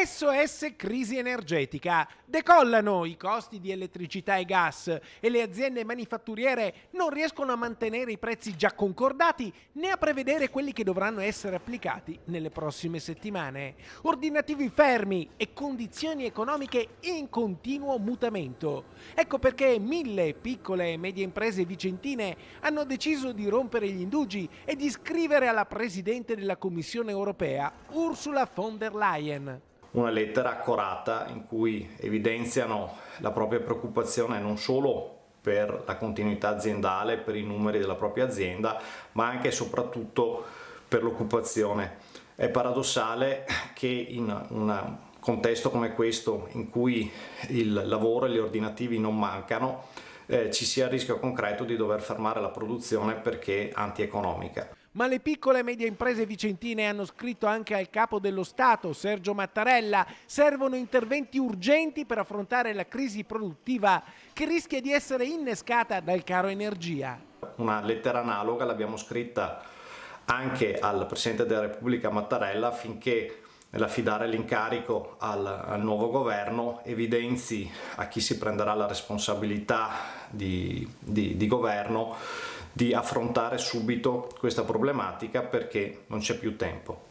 SOS crisi energetica. Decollano i costi di elettricità e gas e le aziende manifatturiere non riescono a mantenere i prezzi già concordati né a prevedere quelli che dovranno essere applicati nelle prossime settimane. Ordinativi fermi e condizioni economiche in continuo mutamento. Ecco perché 1000 piccole e medie imprese vicentine hanno deciso di rompere gli indugi e di scrivere alla Presidente della Commissione europea, Ursula von der Leyen. Una lettera accorata in cui evidenziano la propria preoccupazione non solo per la continuità aziendale, per i numeri della propria azienda, ma anche e soprattutto per l'occupazione. È paradossale che in un contesto come questo, in cui il lavoro e gli ordinativi non mancano, ci sia il rischio concreto di dover fermare la produzione perché antieconomica. Ma le piccole e medie imprese vicentine hanno scritto anche al capo dello Stato, Sergio Mattarella. Servono interventi urgenti per affrontare la crisi produttiva che rischia di essere innescata dal caro energia. Una lettera analoga l'abbiamo scritta anche al Presidente della Repubblica Mattarella affinché nell'affidare l'incarico al nuovo governo evidenzi a chi si prenderà la responsabilità di governo di affrontare subito questa problematica perché non c'è più tempo.